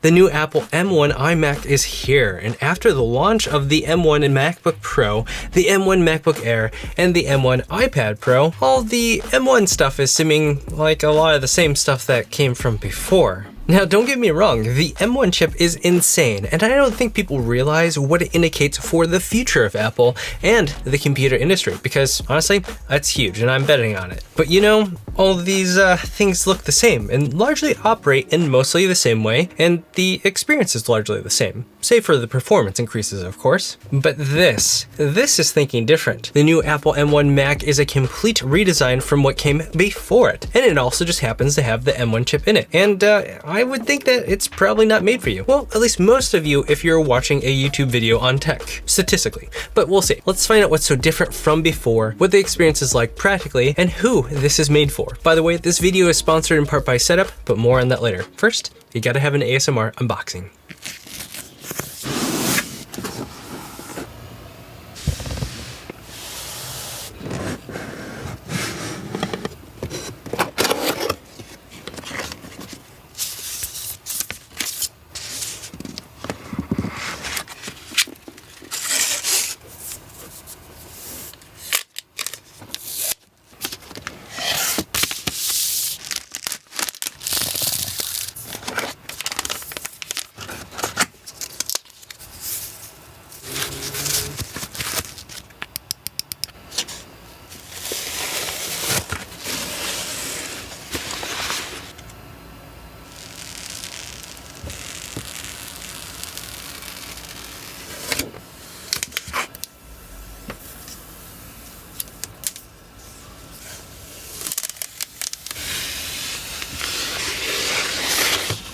The new Apple M1 iMac is here, and after the launch of the M1 MacBook Pro, the M1 MacBook Air, and the M1 iPad Pro, all the M1 stuff is seeming like a lot of the same stuff that came from before. Now, don't get me wrong, the M1 chip is insane, and I don't think people realize what it indicates for the future of Apple and the computer industry, because honestly, that's huge, and I'm betting on it. But you know, all of these things look the same and largely operate in mostly the same way, and the experience is largely the same, save for the performance increases, of course. But this is thinking different. The new Apple M1 Mac is a complete redesign from what came before it, and it also just happens to have the M1 chip in it. And I would think that it's probably not made for you. Well, at least most of you if you're watching a YouTube video on tech, statistically. But we'll see. Let's find out what's so different from before, what the experience is like practically, and who this is made for. By the way, this video is sponsored in part by Setup, but more on that later. First, you gotta have an ASMR unboxing.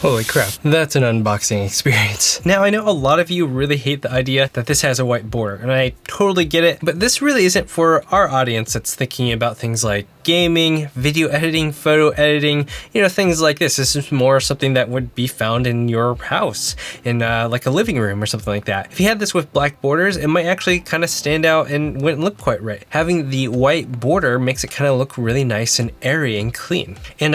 Holy crap, that's an unboxing experience. Now, I know a lot of you really hate the idea that this has a white border, and I totally get it, but this really isn't for our audience that's thinking about things like gaming, video editing, photo editing, you know, things like this. This is more something that would be found in your house, in like a living room or something like that. If you had this with black borders, it might actually kind of stand out and wouldn't look quite right. Having the white border makes it kind of look really nice and airy and clean. And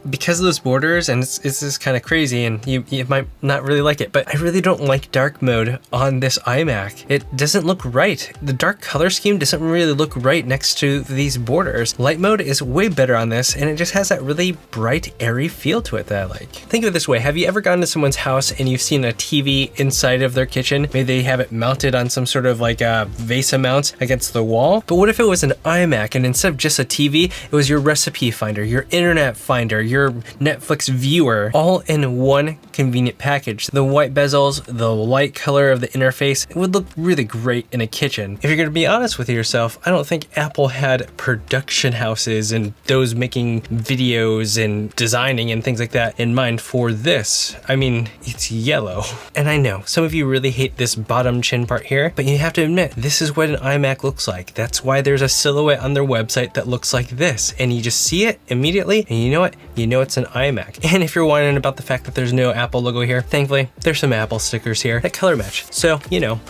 because of those borders, and it's just kind of crazy, and you might not really like it, but I really don't like dark mode on this iMac. It doesn't look right. The dark color scheme doesn't really look right next to these borders. Light mode is way better on this, and it just has that really bright, airy feel to it that I like. Think of it this way. Have you ever gone to someone's house and you've seen a TV inside of their kitchen? Maybe they have it mounted on some sort of like a VESA mount against the wall. But what if it was an iMac, and instead of just a TV, it was your recipe finder, your internet finder, your Netflix viewer, all in one convenient package. The white bezels, the light color of the interface, it would look really great in a kitchen. If you're gonna be honest with yourself, I don't think Apple had production houses and those making videos and designing and things like that in mind for this. I mean, it's yellow. And I know some of you really hate this bottom chin part here, but you have to admit, this is what an iMac looks like. That's why there's a silhouette on their website that looks like this. And you just see it immediately, and you know what? You know it's an iMac. And if you're wondering about the fact that there's no Apple logo here, thankfully, there's some Apple stickers here that color match. So, you know,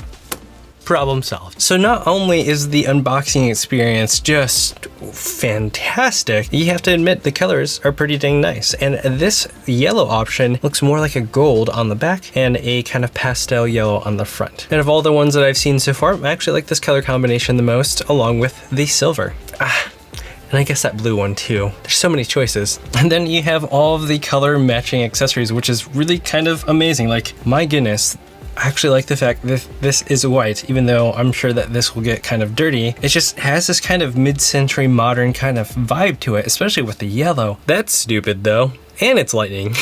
problem solved. So not only is the unboxing experience just fantastic, you have to admit the colors are pretty dang nice. And this yellow option looks more like a gold on the back and a kind of pastel yellow on the front. And of all the ones that I've seen so far, I actually like this color combination the most, along with the silver. And I guess that blue one too. There's so many choices. And then you have all of the color matching accessories, which is really kind of amazing. Like, my goodness, I actually like the fact that this is white, even though I'm sure that this will get kind of dirty. It just has this kind of mid-century modern kind of vibe to it, especially with the yellow. That's stupid though. And it's lightning.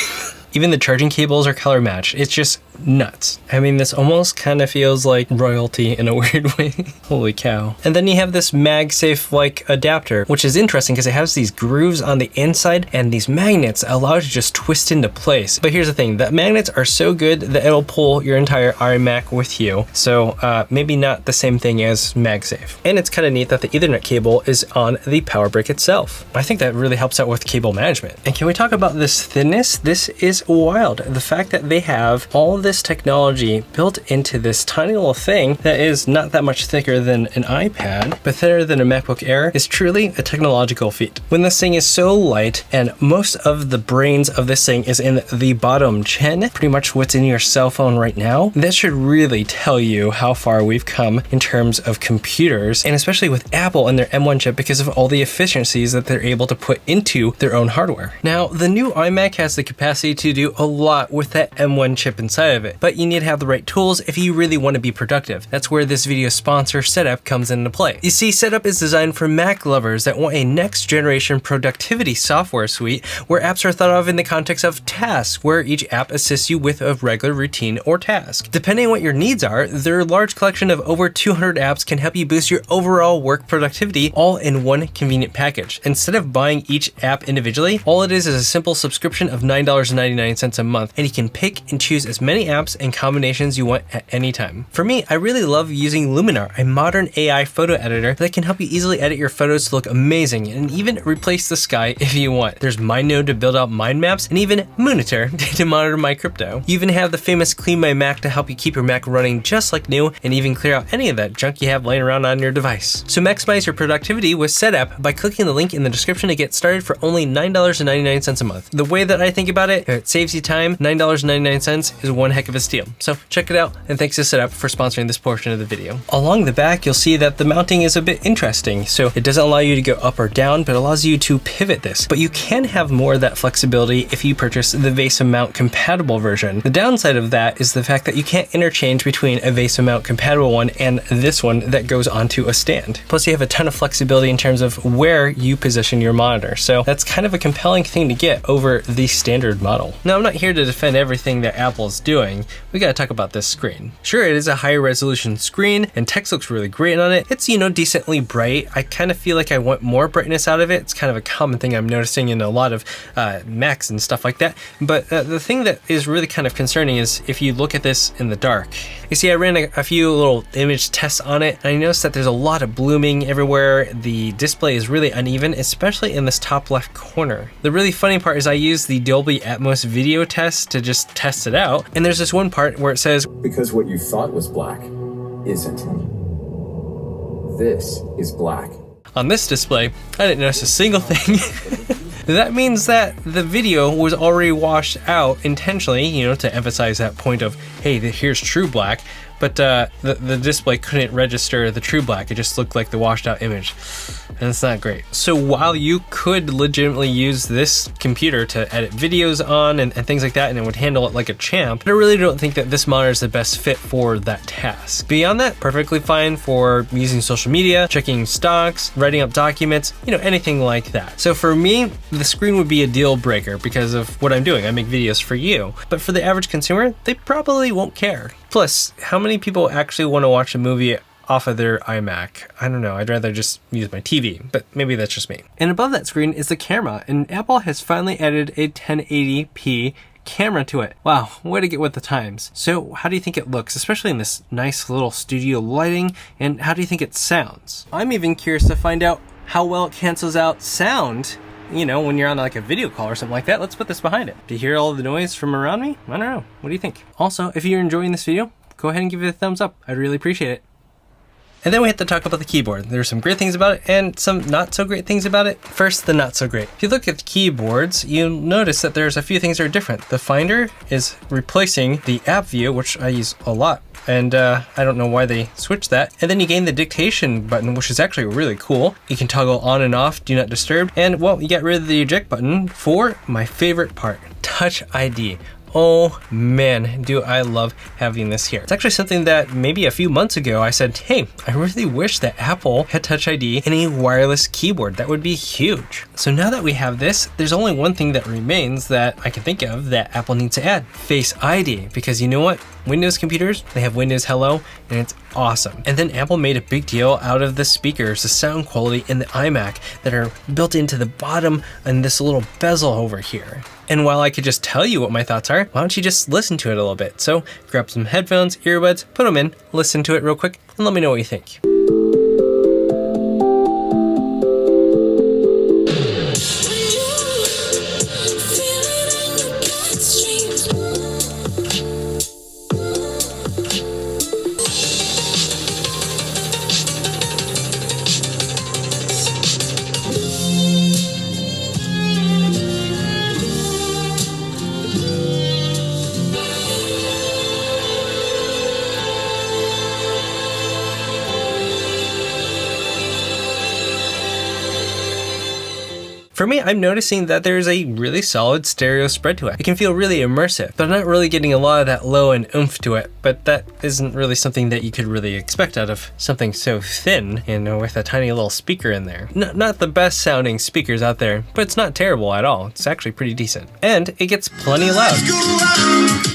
Even the charging cables are color matched. It's just nuts. I mean, this almost kind of feels like royalty in a weird way. Holy cow. And then you have this MagSafe like adapter, which is interesting because it has these grooves on the inside and these magnets allow it to just twist into place. But here's the thing, the magnets are so good that it'll pull your entire iMac with you. So maybe not the same thing as MagSafe. And it's kind of neat that the Ethernet cable is on the power brick itself. I think that really helps out with cable management. And can we talk about this thinness? This is is wild. The fact that they have all this technology built into this tiny little thing that is not that much thicker than an iPad, but thinner than a MacBook Air is truly a technological feat. When this thing is so light and most of the brains of this thing is in the bottom chin, pretty much what's in your cell phone right now, that should really tell you how far we've come in terms of computers, and especially with Apple and their M1 chip because of all the efficiencies that they're able to put into their own hardware. Now, the new iMac has the capacity to do a lot with that M1 chip inside of it, but you need to have the right tools if you really want to be productive. That's where this video sponsor Setup comes into play. You see, Setup is designed for Mac lovers that want a next generation productivity software suite where apps are thought of in the context of tasks, where each app assists you with a regular routine or task. Depending on what your needs are, their large collection of over 200 apps can help you boost your overall work productivity all in one convenient package. Instead of buying each app individually, all it is a simple subscription of $9.99 a month, and you can pick and choose as many apps and combinations you want at any time. For me, I really love using Luminar, a modern AI photo editor that can help you easily edit your photos to look amazing and even replace the sky if you want. There's MindNode to build out mind maps, and even Monitor to monitor my crypto. You even have the famous Clean My Mac to help you keep your Mac running just like new and even clear out any of that junk you have laying around on your device. So maximize your productivity with Setup by clicking the link in the description to get started for only $9.99 a month. The way that I think about it, if it saves you time, $9.99 is one heck of a steal. So check it out, and thanks to Setup for sponsoring this portion of the video. Along the back, you'll see that the mounting is a bit interesting. So it doesn't allow you to go up or down, but allows you to pivot this. But you can have more of that flexibility if you purchase the VESA mount compatible version. The downside of that is the fact that you can't interchange between a VESA mount compatible one and this one that goes onto a stand. Plus you have a ton of flexibility in terms of where you position your monitor. So that's kind of a compelling thing to get over the standard model. Now, I'm not here to defend everything that Apple's doing. We gotta talk about this screen. Sure, it is a higher resolution screen and text looks really great on it. It's, decently bright. I kind of feel like I want more brightness out of it. It's kind of a common thing I'm noticing in a lot of Macs and stuff like that. But the thing that is really kind of concerning is if you look at this in the dark. You see, I ran a few little image tests on it, and I noticed that there's a lot of blooming everywhere. The display is really uneven, especially in this top left corner. The really funny part is I used the Dolby Atmos video test to just test it out, and there's this one part where it says, "Because what you thought was black isn't. This is black." On this display, I didn't notice a single thing. That means that the video was already washed out intentionally, to emphasize that point of, hey, here's true black, but the display couldn't register the true black. It just looked like the washed out image, and it's not great. So while you could legitimately use this computer to edit videos on and things like that, and it would handle it like a champ, I really don't think that this monitor is the best fit for that task. Beyond that, perfectly fine for using social media, checking stocks, writing up documents, anything like that. So for me, the screen would be a deal breaker because of what I'm doing. I make videos for you, but for the average consumer, they probably won't care. Plus, how many people actually want to watch a movie off of their iMac? I don't know, I'd rather just use my TV, but maybe that's just me. And above that screen is the camera, and Apple has finally added a 1080p camera to it. Wow, way to get with the times. So how do you think it looks, especially in this nice little studio lighting, and how do you think it sounds? I'm even curious to find out how well it cancels out sound, when you're on like a video call or something like that. Let's put this behind it. Do you hear all the noise from around me? I don't know. What do you think? Also, if you're enjoying this video, go ahead and give it a thumbs up. I'd really appreciate it. And then we have to talk about the keyboard. There's some great things about it and some not so great things about it. First, the not so great. If you look at the keyboards, you'll notice that there's a few things that are different. The Finder is replacing the app view, which I use a lot. And I don't know why they switched that. And then you gain the dictation button, which is actually really cool. You can toggle on and off, do not disturb. And well, you get rid of the eject button for my favorite part, Touch ID. Oh man, do I love having this here. It's actually something that maybe a few months ago I said, hey, I really wish that Apple had Touch ID and a wireless keyboard. That would be huge. So now that we have this, there's only one thing that remains that I can think of that Apple needs to add, Face ID, because you know what? Windows computers, they have Windows Hello, and it's awesome. And then Apple made a big deal out of the speakers, the sound quality in the iMac that are built into the bottom and this little bezel over here. And while I could just tell you what my thoughts are, why don't you just listen to it a little bit? So grab some headphones, earbuds, put them in, listen to it real quick, and let me know what you think. Feel it in your gut stream. For me, I'm noticing that there's a really solid stereo spread to it. It can feel really immersive, but I'm not really getting a lot of that low end oomph to it, but that isn't really something that you could really expect out of something so thin, you know, with a tiny little speaker in there. Not the best sounding speakers out there, but it's not terrible at all. It's actually pretty decent. And it gets plenty loud.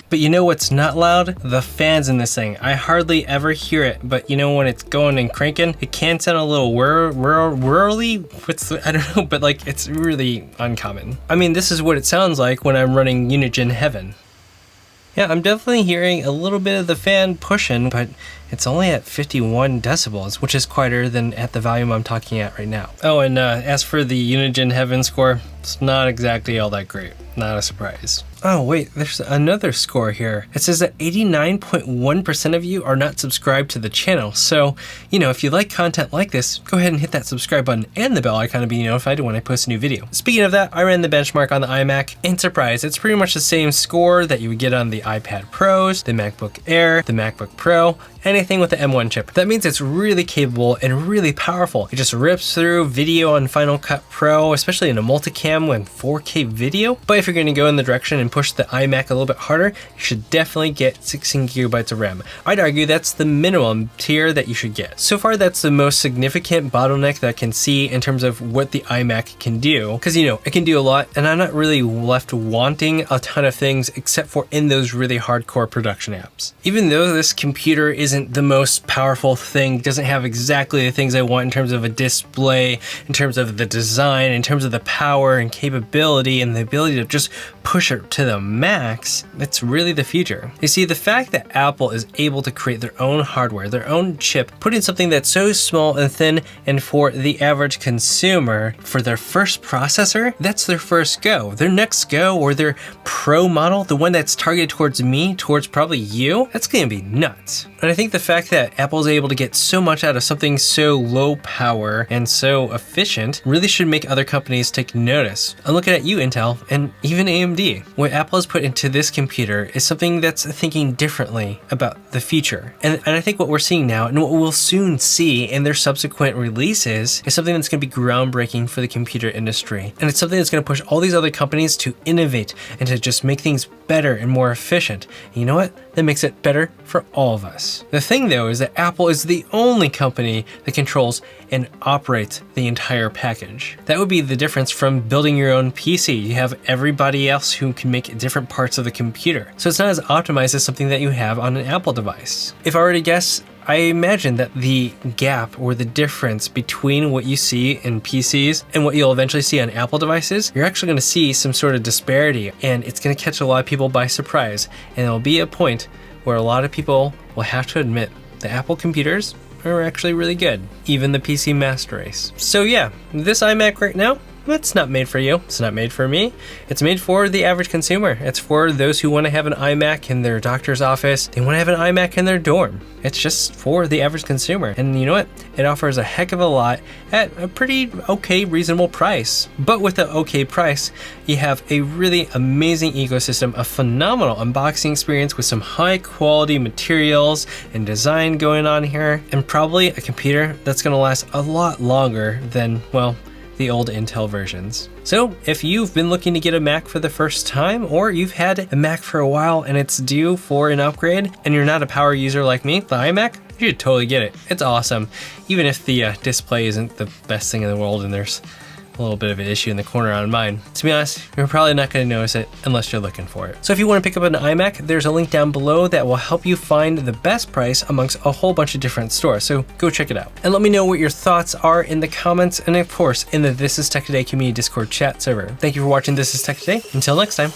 But you know what's not loud? The fans in this thing. I hardly ever hear it, but you know when it's going and cranking, it can sound a little whirly. I don't know, but like it's really uncommon. I mean, this is what it sounds like when I'm running Unigine Heaven. Yeah, I'm definitely hearing a little bit of the fan pushing, but it's only at 51 decibels, which is quieter than at the volume I'm talking at right now. Oh, and as for the Unigine Heaven score, it's not exactly all that great. Not a surprise. Oh wait, there's another score here. It says that 89.1% of you are not subscribed to the channel. So, you know, if you like content like this, go ahead and hit that subscribe button and the bell icon to be notified when I post a new video. Speaking of that, I ran the benchmark on the iMac, and surprise, it's pretty much the same score that you would get on the iPad Pros, the MacBook Air, the MacBook Pro, anything with the M1 chip. That means it's really capable and really powerful. It just rips through video on Final Cut Pro, especially in a multicam with 4K video. But if you're going to go in the direction and push the iMac a little bit harder, you should definitely get 16 gigabytes of RAM. I'd argue that's the minimum tier that you should get. So far, that's the most significant bottleneck that I can see in terms of what the iMac can do. Because, you know, it can do a lot, and I'm not really left wanting a ton of things except for in those really hardcore production apps. Even though this computer isn't the most powerful thing, doesn't have exactly the things I want in terms of a display, in terms of the design, in terms of the power and capability and the ability to just push it to the max, it's really the future. You see, the fact that Apple is able to create their own hardware, their own chip, put in something that's so small and thin, and for the average consumer, for their first processor, that's their first go. Their next go, or their Pro model, the one that's targeted towards me, towards probably you, that's gonna be nuts. And I think the fact that Apple's able to get so much out of something so low power and so efficient really should make other companies take notice. I'm looking at you, Intel, and even AMD. What Apple has put into this computer is something that's thinking differently about the future. And I think what we're seeing now, and what we'll soon see in their subsequent releases, is something that's going to be groundbreaking for the computer industry. And it's something that's going to push all these other companies to innovate and to just make things better and more efficient. And you know what? That makes it better for all of us. The thing though is that Apple is the only company that controls and operates the entire package. That would be the difference from building your own PC. You have everybody else who can make different parts of the computer. So it's not as optimized as something that you have on an Apple device. If I were to guess, I imagine that the gap or the difference between what you see in PCs and what you'll eventually see on Apple devices, you're actually going to see some sort of disparity, and it's going to catch a lot of people by surprise. And there'll be a point where a lot of people will have to admit the Apple computers are actually really good, even the PC master race. So yeah, this iMac right now, it's not made for you. It's not made for me. It's made for the average consumer. It's for those who want to have an iMac in their doctor's office. They want to have an iMac in their dorm. It's just for the average consumer. And you know what? It offers a heck of a lot at a pretty okay, reasonable price. But with the okay price, you have a really amazing ecosystem, a phenomenal unboxing experience with some high quality materials and design going on here, and probably a computer that's going to last a lot longer than, well, the old Intel versions. So if you've been looking to get a Mac for the first time, or you've had a Mac for a while and it's due for an upgrade, and you're not a power user like me, the iMac, you should totally get it. It's awesome. Even if the display isn't the best thing in the world and there's a little bit of an issue in the corner on mine. To be honest, you're probably not going to notice it unless you're looking for it. So if you want to pick up an iMac, there's a link down below that will help you find the best price amongst a whole bunch of different stores. So go check it out. And let me know what your thoughts are in the comments, and of course in the This Is Tech Today community Discord chat server. Thank you for watching This Is Tech Today. Until next time.